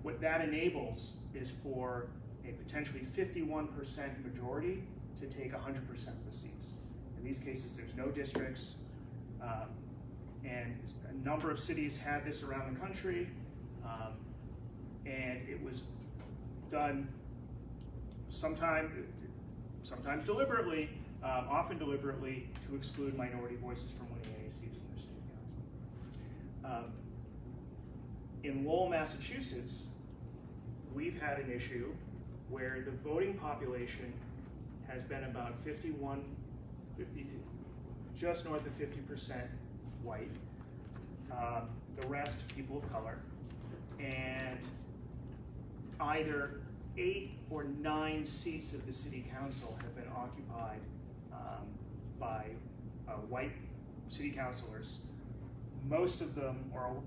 What that enables is for a potentially 51% majority to take 100% of the seats. In these cases, there's no districts, and a number of cities have this around the country, and it was done sometimes deliberately, often deliberately, to exclude minority voices from winning any seats in their state council. In Lowell, Massachusetts, we've had an issue where the voting population has been about 50, just north of 50% white, the rest people of color, and either 8 or 9 seats of the city council have been occupied by white city councilors, most of them, or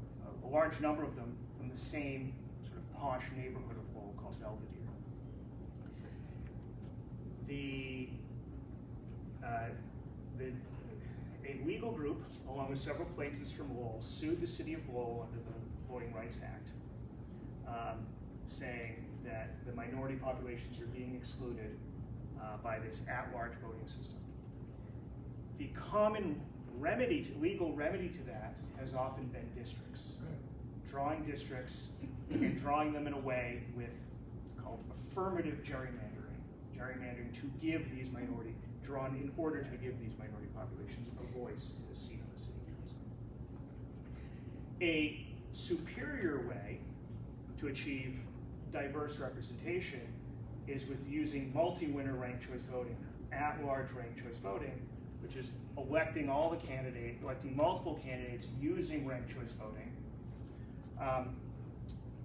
a large number of them, from the same sort of posh neighborhood of Lowell called Belvedere. A legal group, along with several plaintiffs from Lowell, sued the city of Lowell under the Voting Rights Act, saying that the minority populations are being excluded by this at-large voting system. The common legal remedy to that has often been districts. Drawing districts and drawing them in a way with what's called affirmative gerrymandering to give these drawn in order to give these minority populations a voice in a seat on the city council. A superior way to achieve diverse representation is with using multi-winner ranked choice voting, at-large ranked choice voting, which is electing multiple candidates using ranked choice voting.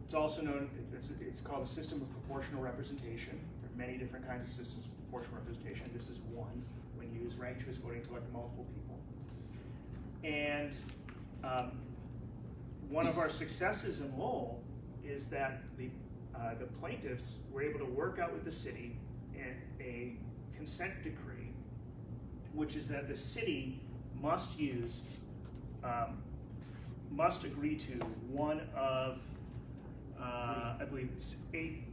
It's also known, it's called a system of proportional representation. There are many different kinds of systems of proportional representation. This is one, when you use ranked choice voting to elect multiple people. And one of our successes in Lowell is that the plaintiffs were able to work out with the city a consent decree, which is that the city must agree to one of, I believe it's 8,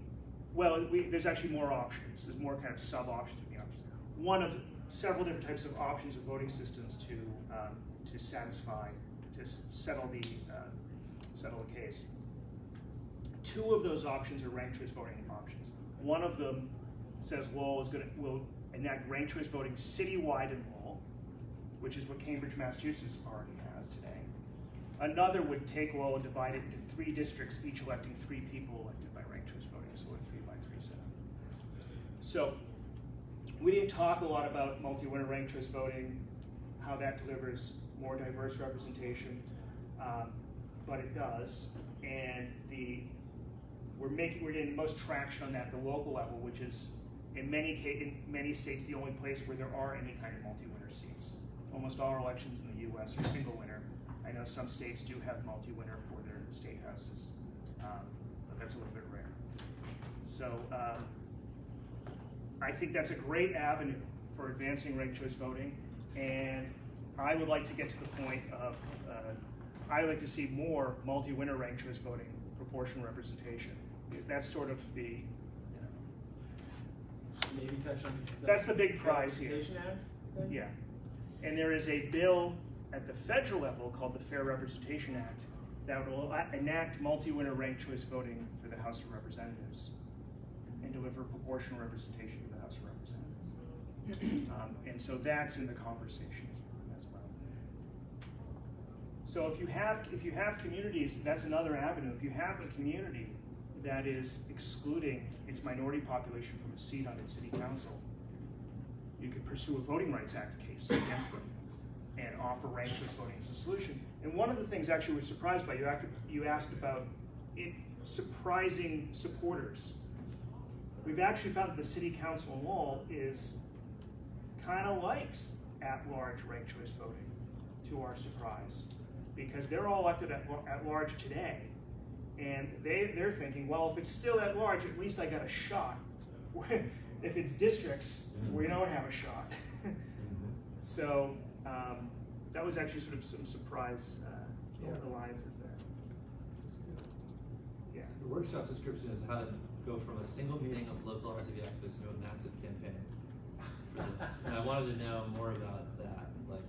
well, there's actually more options. There's more kind of sub-options to the options. One of several different types of options of voting systems to settle the case. 2 of those options are ranked choice voting options. One of them says Lowell will enact ranked choice voting citywide in Lowell, which is what Cambridge, Massachusetts already has today. Another would take Lowell and divide it into 3 districts, each electing 3 people elected by ranked choice voting, so a 3-by-3 setup. So we didn't talk a lot about multi-winner ranked choice voting, how that delivers more diverse representation, but it does. And we're getting the most traction on that at the local level, which is in many states the only place where there are any kind of multi-winner seats. Almost all elections in the U.S. are single winner. I know some states do have multi-winner for their state houses, but that's a little bit rare. So I think that's a great avenue for advancing ranked choice voting, and I would like to get to the point of I like to see more multi-winner ranked choice voting, proportional representation. That's sort of the, Maybe touch on that's the big prize here. Representation Act, then? Yeah, and there is a bill at the federal level called the Fair Representation Act that will enact multi-winner ranked choice voting for the House of Representatives and deliver proportional representation to the House of Representatives. And so that's in the conversation as well. So if you have communities, that's another avenue. If you have a community that is excluding its minority population from a seat on its city council, you could pursue a Voting Rights Act case against them and offer ranked choice voting as a solution. And one of the things actually we're surprised by, you asked about surprising supporters. We've actually found that the city council in Lowell kind of likes at-large ranked choice voting, to our surprise, because they're all elected at large today. And they're thinking, well, if it's still at large, at least I got a shot. If it's districts, we don't have a shot. So that was actually sort of some surprise alliances there. Yeah. So the workshop description is how to go from a single meeting of local RCV activists into a massive campaign for this. And I wanted to know more about that. Like,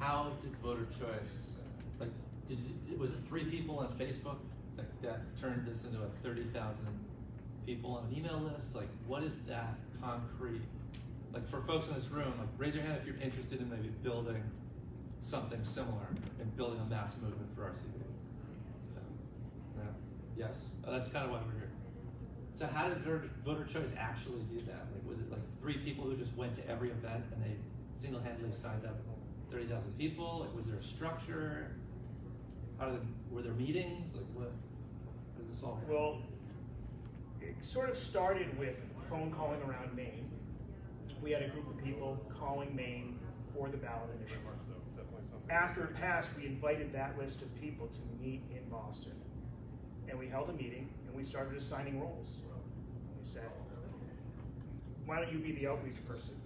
how did voter choice, like, was it 3 people on Facebook that turned this into a 30,000 people on an email list? Like, what is that concrete? Like, for folks in this room, like, raise your hand if you're interested in maybe building something similar and building a mass movement for RCV. So, yeah. Yes? Oh, that's kind of why we're here. So how did voter choice actually do that? Like, was it like 3 people who just went to every event and they single-handedly signed up 30,000 people? Like, was there a structure? Were there meetings? Like, what does this all? Well, it sort of started with phone calling around Maine. We had a group of people calling Maine for the ballot initiative. After it passed, we invited that list of people to meet in Boston. And we held a meeting, and we started assigning roles. We said, why don't you be the outreach person?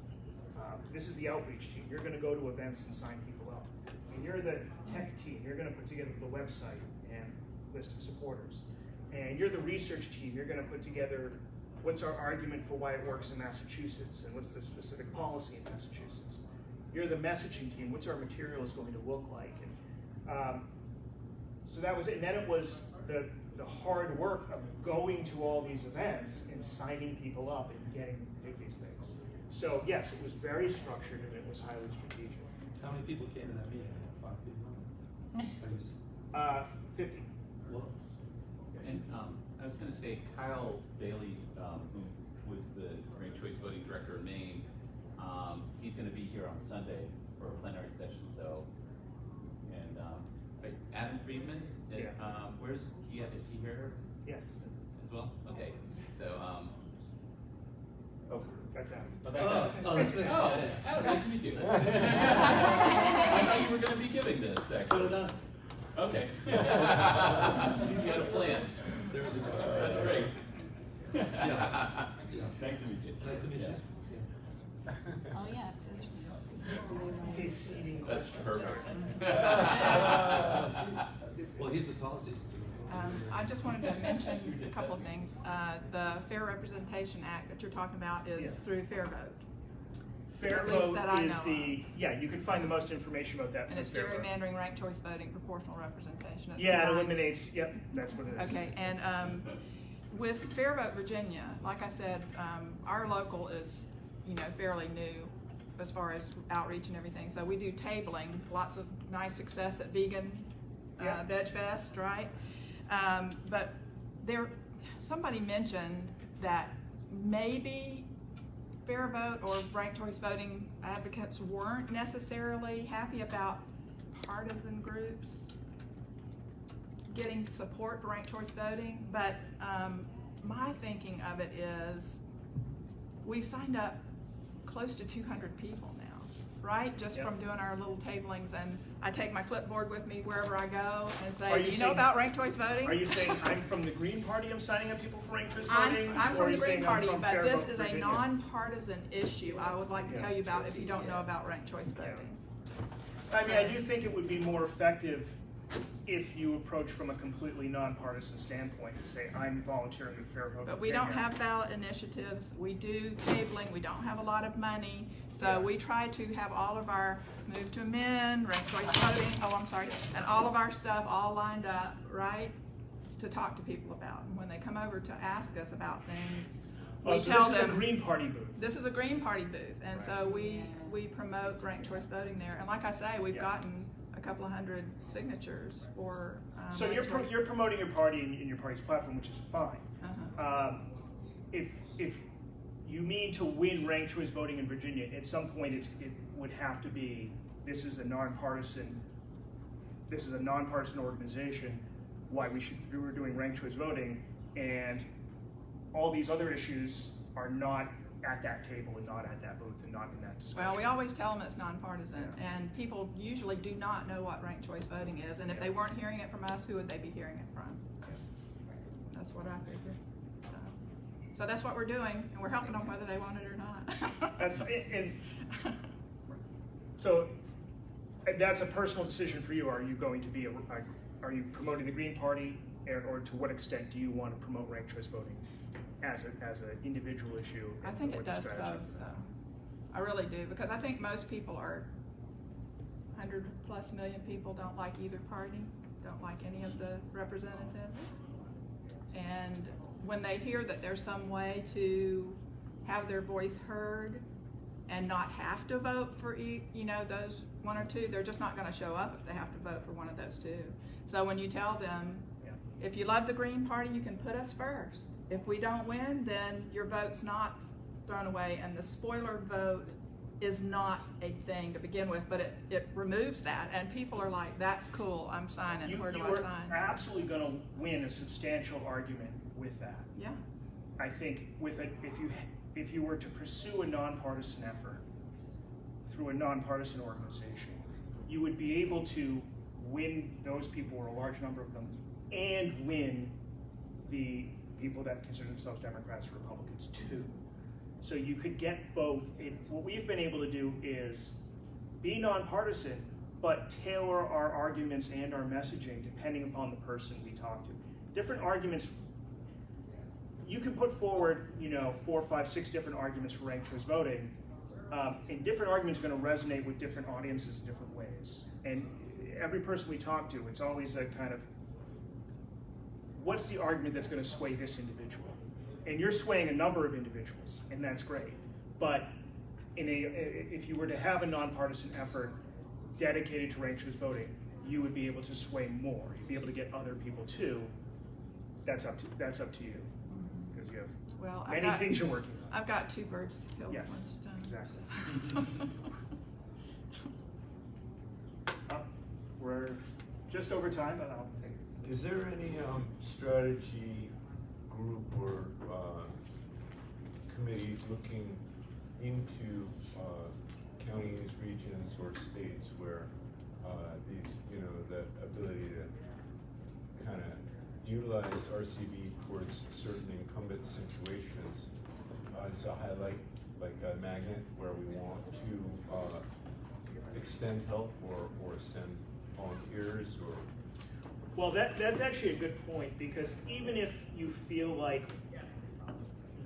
This is the outreach team. You're going to go to events and sign people up. And you're the tech team. You're going to put together the website and list of supporters. and you're the research team. You're going to put together what's our argument for why it works in Massachusetts, and what's the specific policy in Massachusetts. You're the messaging team. What's our materials going to look like? And so that was it. And then it was the hard work of going to all these events and signing people up and getting them to do these things. So yes, it was very structured and it was highly strategic. How many people came to that meeting? 5 people? 50. Well, And I was going to say, Kyle Bailey, who was the ranked choice voting director in Maine, he's going to be here on Sunday for a plenary session. So, and Adam Friedman, Yeah. where's he at? Is he here Yes. as well? Okay, so Oh, that's Adam. oh, that's me. Oh, Adam, nice to meet you. I thought you were going to be giving this section. So did I. Okay. You had a plan. There was a That's great. Yeah. Nice to meet you. Nice to meet you. Yeah. Oh, yeah, it says. He's seating That's questions. perfect. Well, he's the policy. I just wanted to mention a couple of things. The Fair Representation Act that you're talking about is Yeah. through Fair Vote. Fair At least vote that I is know the, yeah, you can find the most information about that And from it's Fair Vote. gerrymandering, ranked choice voting, proportional representation. Yeah, it combines- eliminates, yep, that's what it is. Okay, and with Fair Vote Virginia, like I said, our local is, fairly new as far as outreach and everything. So we do tabling, lots of nice success at Vegan Yeah. Veg Fest, right? But somebody mentioned that maybe Fair Vote or ranked choice voting advocates weren't necessarily happy about partisan groups getting support for ranked choice voting, but my thinking of it is we've signed up close to 200 people now, right? Just Yep. from doing our little tablings, and I take my clipboard with me wherever I go and Are say, you do you know saying- about ranked choice voting? Are you saying I'm from the Green Party, I'm signing up people for ranked choice I'm voting? Or from are the you Green saying I'm Party, from but Fair this Vote is a Virginia? nonpartisan issue I would like to Yeah. tell you about if you don't know about ranked choice Yeah. voting. I mean, I do think it would be more effective if you approach from a completely nonpartisan standpoint and say, I'm volunteering with Fair Vote But we don't Virginia. have ballot initiatives, we do cabling, we don't have a lot of money, so Yeah. we try to have all of our move to amend, ranked choice voting, and all of our stuff all lined up, right, to talk to people about. And when they come over to ask us about things, Oh, we so tell this is a them, Green Party booth. this is a Green Party booth, and so Right. we promote ranked choice voting there. And like I say, we've Yeah. gotten a couple of hundred signatures for, So ranked choice. you're promoting your party and your party's platform, which is fine. Uh-huh. If you mean to win ranked choice voting in Virginia, at some point it would have to be, this is a nonpartisan organization, why we're doing ranked choice voting, and all these other issues are not at that table and not at that booth and not in that discussion. Well, we always tell them it's nonpartisan, and people usually do not know what ranked choice voting is, and if they weren't hearing it from us, who would they be hearing it from? That's what I figured. So that's what we're doing, and we're helping them whether they want it or not. That's fine. And so that's a personal decision for you. Are you going to be are you promoting the Green Party, or to what extent do you want to promote ranked choice voting as an individual issue? I think or it does both, strategy? though. I really do, because I think most people 100+ million people don't like either party, don't like any of the representatives. And when they hear that there's some way to have their voice heard and not have to vote for those one or two, they're just not going to show up if they have to vote for one of those two. So when you tell them, if you love the Green Party, you can put us first. If we don't win, then your vote's not thrown away, and the spoiler vote is not a thing to begin with, but it removes that, and people are like, that's cool, I'm signing, where do I sign? You are absolutely going to win a substantial argument with that. Yeah. I think if you were to pursue a nonpartisan effort through a nonpartisan organization, you would be able to win those people, or a large number of them, and win the people that consider themselves Democrats or Republicans too. So you could get both. What we've been able to do is be nonpartisan, but tailor our arguments and our messaging depending upon the person we talk to. different arguments. You can put forward, 4, 5, 6 different arguments for ranked choice voting, and different arguments are going to resonate with different audiences in different ways. And every person we talk to, it's always a kind of, what's the argument that's going to sway this individual? And you're swaying a number of individuals, and that's great. But if you were to have a nonpartisan effort dedicated to ranked choice voting, you would be able to sway more. You'd be able to get other people too. That's up to you, because you have many things you're working on. I've got 2 birds killed with one Yes, stone. exactly. We're just over time, but I'll take it. Is there any strategy group or committee looking into counties, regions, or states where these, that ability to kind of utilize RCV towards certain incumbent situations is a highlight, like a magnet where we want to extend help or send volunteers or? Well, that's actually a good point, because even if you feel like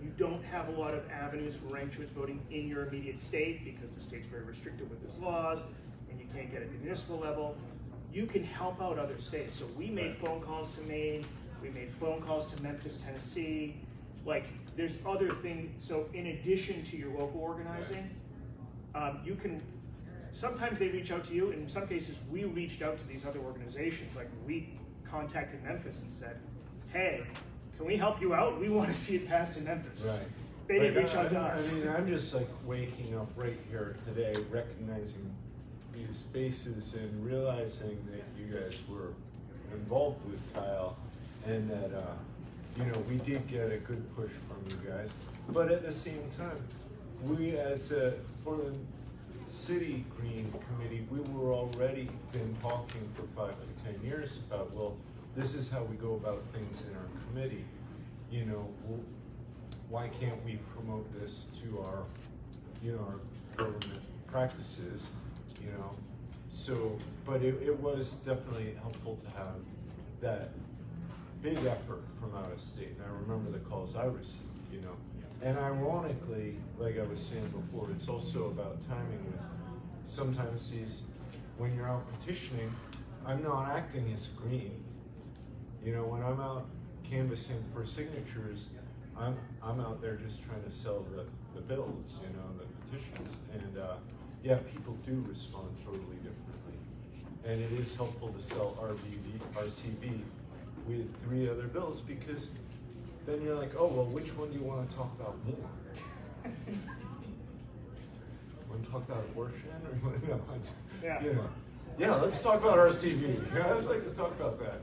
you don't have a lot of avenues for ranked choice voting in your immediate state, because the state's very restrictive with its laws, and you can't get it at the municipal level, you can help out other states. So we made phone calls to Maine, we made phone calls to Memphis, Tennessee. Like, there's other things. So in addition to your local organizing, you can, sometimes they reach out to you. In some cases, we reached out to these other organizations. Like, we contacted Memphis and said, hey, can we help you out? We want to see it passed in Memphis. Right. They didn't reach out to us. I mean, I'm just like waking up right here today, recognizing these faces and realizing that you guys were involved with Kyle, and that we did get a good push from you guys. But at the same time, we as a Portland City Green Committee, we were already been talking for 5 to 10 years about, well, this is how we go about things in our committee. Why can't we promote this to our, our government practices, So, but it was definitely helpful to have that big effort from out of state. And I remember the calls I received, And ironically, like I was saying before, it's also about timing. With sometimes when you're out petitioning, I'm not acting as green. When I'm out canvassing for signatures, I'm out there just trying to sell the bills, the petitions. And people do respond totally differently. And it is helpful to sell RCV with 3 other bills, because then you're like, oh, well, which one do you want to talk about more? Want to talk about abortion, or you want to, Yeah, let's talk about RCV. Yeah, I'd like to talk about that.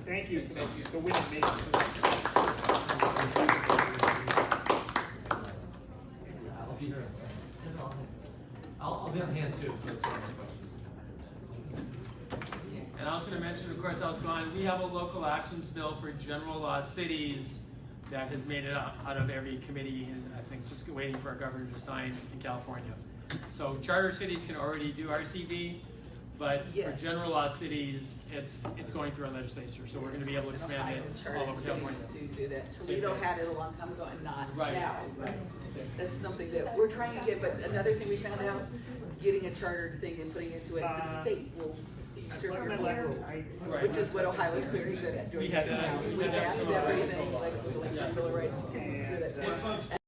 Thank you for winning me. I'll be here in a second. I'll be on hand too if folks have any questions. And I was going to mention, of course, I was gone. We have a local actions bill for general law cities that has made it out of every committee, and I think just waiting for our governor to sign in California. So charter cities can already do RCV, but for general law cities, it's going through our legislature. So we're going to be able to expand it all over California. Do that. Toledo had it a long time ago and not Right. now. Right. That's something that we're trying to get. But another thing we found out, getting a chartered thing and putting into it, the state will serve your role, which is what Ohio is very good at doing right now. We have everything, like the Bill of Rights, you can do that tomorrow.